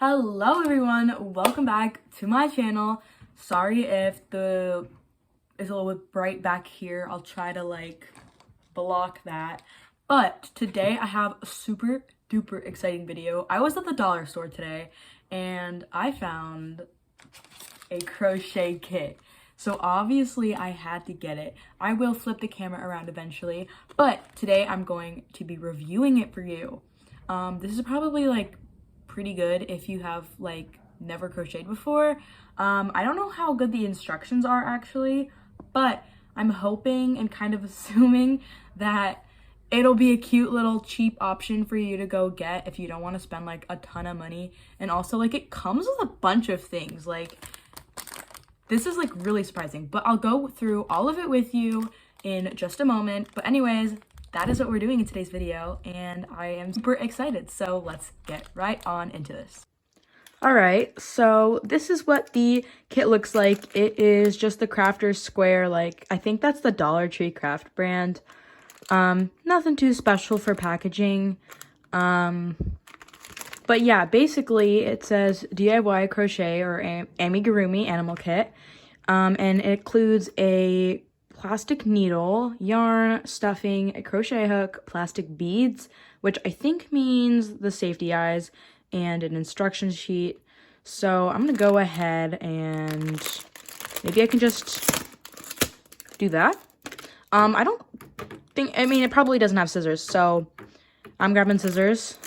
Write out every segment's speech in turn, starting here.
Hello everyone, welcome back to my channel. Sorry if it's a little bit bright back here. I'll try to block that. But today I have a super duper exciting video. I was at the dollar store today and I found a crochet kit. So obviously I had to get it. I will flip the camera around eventually, but today I'm going to be reviewing it for you. This is probably pretty good if you have never crocheted before. I don't know how good the instructions are actually, but I'm hoping and kind of assuming that it'll be a cute little cheap option for you to go get if you don't want to spend a ton of money. And also it comes with a bunch of things. This is really surprising, but I'll go through all of it with you in just a moment. But anyways, that is what we're doing in today's video, and I am super excited. So let's get right on into this. All right, so this is what the kit looks like. It is just the Crafter's Square, I think that's the Dollar Tree craft brand. Nothing too special for packaging. But yeah, basically it says DIY crochet or amigurumi animal kit. And it includes a plastic needle, yarn, stuffing, a crochet hook, plastic beads, which I think means the safety eyes, and an instruction sheet. So I'm gonna go ahead and maybe I can just do that. I don't think, it probably doesn't have scissors, so I'm grabbing scissors.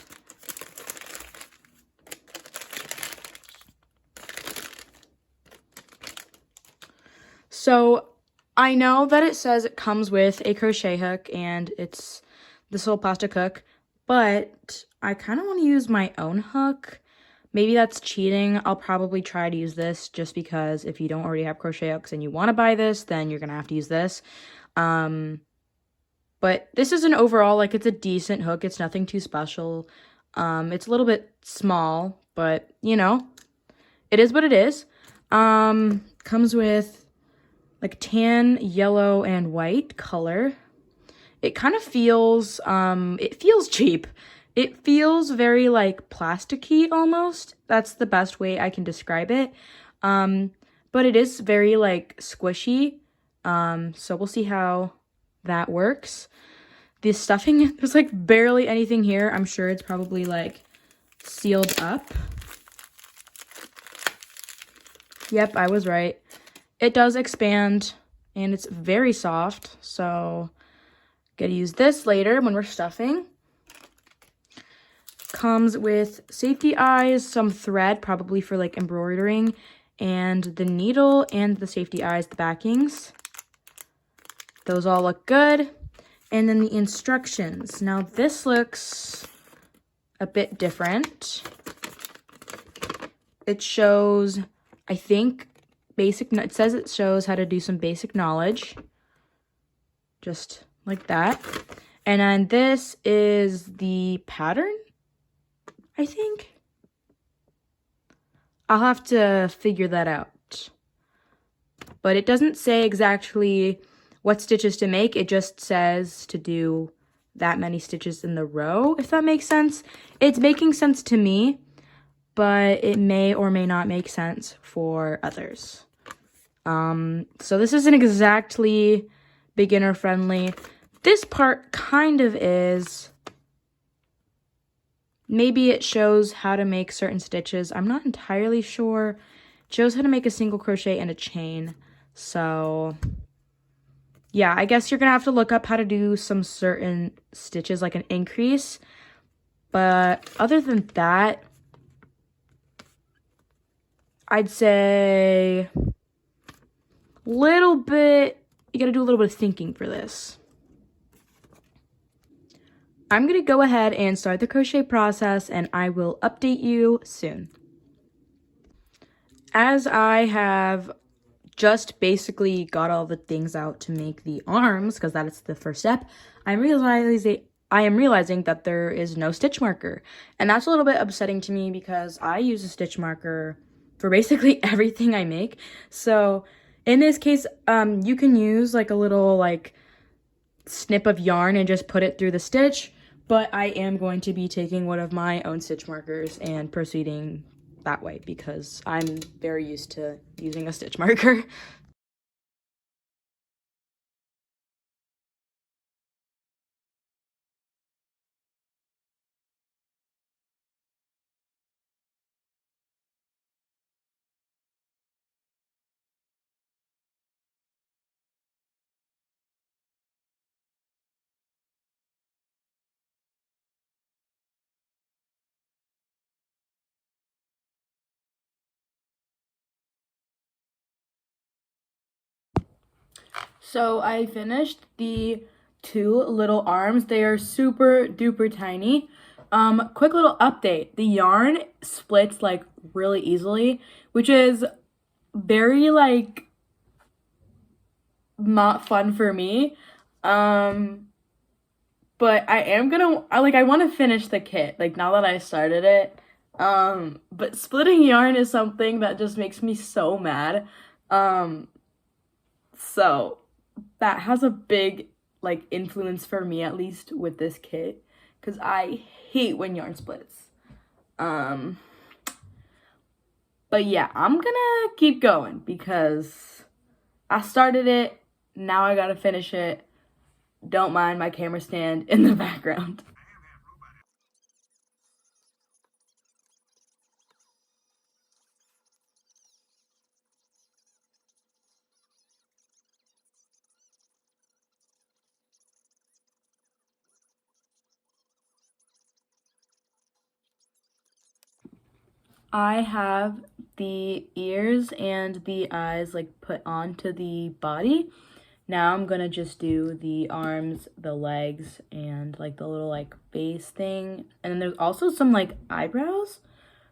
So I know that it says it comes with a crochet hook and it's this little plastic hook, but I kind of want to use my own hook. Maybe that's cheating. I'll probably try to use this just because if you don't already have crochet hooks and you want to buy this, then you're going to have to use this. But this is an overall, it's a decent hook. It's nothing too special. It's a little bit small, but it is what it is. Comes with tan, yellow, and white color. It kind of feels, it feels cheap. It feels very plasticky almost. That's the best way I can describe it. But it is very squishy. So we'll see how that works. The stuffing, there's barely anything here. I'm sure it's probably sealed up. Yep, I was right. It does expand, and it's very soft, so gotta use this later when we're stuffing. Comes with safety eyes, some thread, probably for embroidering, and the needle and the safety eyes, the backings. Those all look good. And then the instructions. Now this looks a bit different. It shows, I think, it says it shows how to do some basic knowledge, just like that. And then this is the pattern, I think. I'll have to figure that out. But it doesn't say exactly what stitches to make. It just says to do that many stitches in the row, if that makes sense. It's making sense to me, but it may or may not make sense for others. So this isn't exactly beginner friendly. This part kind of is. Maybe it shows how to make certain stitches. I'm not entirely sure. It shows how to make a single crochet and a chain. So yeah, I guess you're gonna have to look up how to do some certain stitches, like an increase. But other than that, I'd say you gotta do a little bit of thinking for this. I'm gonna go ahead and start the crochet process, and I will update you soon. As I have just basically got all the things out to make the arms, because that is the first step, I am realizing that there is no stitch marker. And that's a little bit upsetting to me because I use a stitch marker for basically everything I make. So in this case, you can use a little snip of yarn and just put it through the stitch, but I am going to be taking one of my own stitch markers and proceeding that way because I'm very used to using a stitch marker. So I finished the 2 little arms. They are super duper tiny. Quick little update. The yarn splits like really easily, which is very like not fun for me. But I am gonna, I want to finish the kit, like now that I started it. But splitting yarn is something that just makes me so mad. So that has a big like influence for me, at least with this kit, because I hate when yarn splits. But yeah, I'm gonna keep going because I started it, now I gotta finish it. Don't mind my camera stand in the background. I have the ears and the eyes like put onto the body. Now I'm gonna just do the arms, the legs, and like the little like face thing. And then there's also some like eyebrows.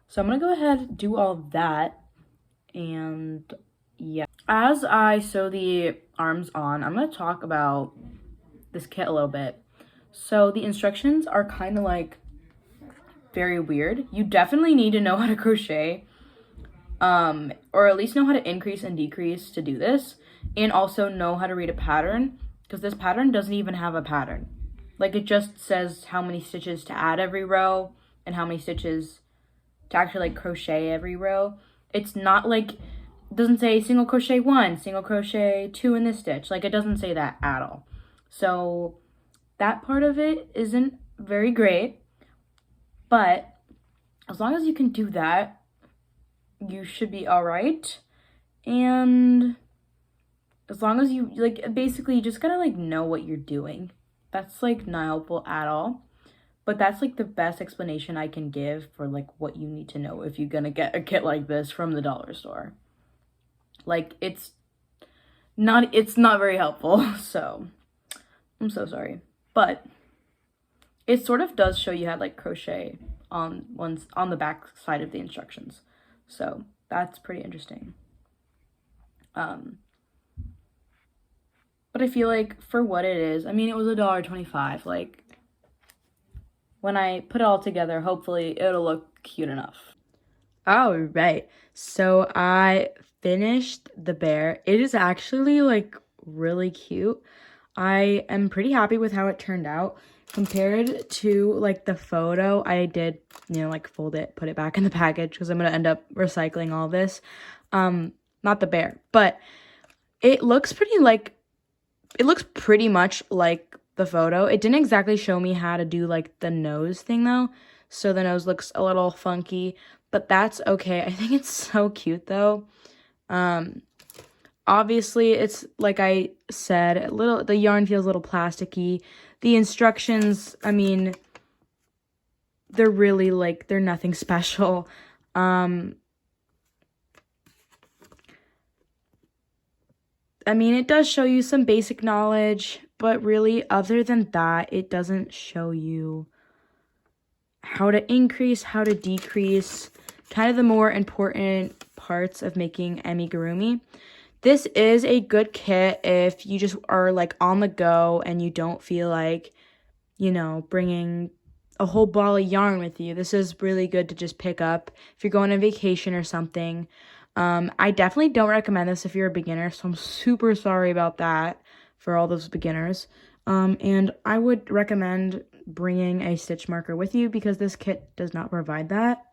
So I'm gonna go ahead and do all of that. And yeah. As I sew the arms on, I'm gonna talk about this kit a little bit. So the instructions are kind of like very weird. You definitely need to know how to crochet, or at least know how to increase and decrease to do this, and also know how to read a pattern, because this pattern doesn't even have a pattern. Like, it just says how many stitches to add every row and how many stitches to actually like crochet every row. It's not like, it doesn't say single crochet 1, single crochet 2 in this stitch. Like, it doesn't say that at all. So that part of it isn't very great. But as long as you can do that, you should be all right. And as long as you, like, basically you just gotta, like, know what you're doing. That's, like, not helpful at all. But that's, like, the best explanation I can give for, like, what you need to know if you're gonna get a kit like this from the dollar store. Like, it's not very helpful, so I'm so sorry. But it sort of does show you how to like crochet on the back side of the instructions. So that's pretty interesting. But I feel like for what it is, I mean, it was $1.25. Like, when I put it all together, hopefully it'll look cute enough. All right. So I finished the bear. It is actually like really cute. I am pretty happy with how it turned out. Compared to like the photo, I did, like fold it, put it back in the package because I'm going to end up recycling all this. Not the bear, but it looks pretty much like the photo. It didn't exactly show me how to do like the nose thing though. So the nose looks a little funky, but that's okay. I think it's so cute though. Obviously, it's like I said, the yarn feels a little plasticky. The instructions, I mean, they're really like, they're nothing special. I mean, it does show you some basic knowledge, but really, other than that, it doesn't show you how to increase, how to decrease, kind of the more important parts of making amigurumi. This is a good kit if you just are like on the go and you don't feel like, bringing a whole ball of yarn with you. This is really good to just pick up if you're going on vacation or something. I definitely don't recommend this if you're a beginner, so I'm super sorry about that for all those beginners. And I would recommend bringing a stitch marker with you because this kit does not provide that.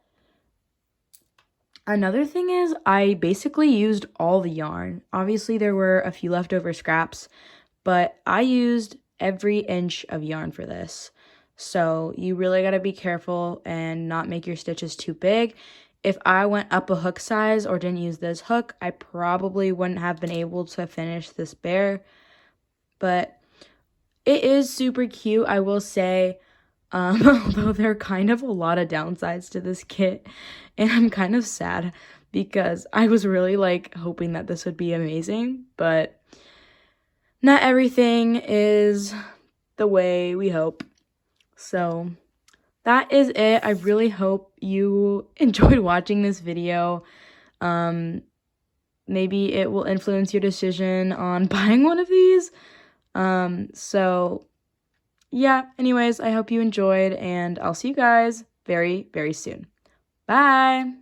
Another thing is I basically used all the yarn. Obviously there were a few leftover scraps, but I used every inch of yarn for this. So you really got to be careful and not make your stitches too big. If I went up a hook size or didn't use this hook, I probably wouldn't have been able to finish this bear. But it is super cute, I will say, although there are kind of a lot of downsides to this kit. And I'm kind of sad because I was really like hoping that this would be amazing, but not everything is the way we hope. So that is it. I really hope you enjoyed watching this video. Maybe it will influence your decision on buying one of these. So yeah, anyways, I hope you enjoyed, and I'll see you guys very, very soon. Bye!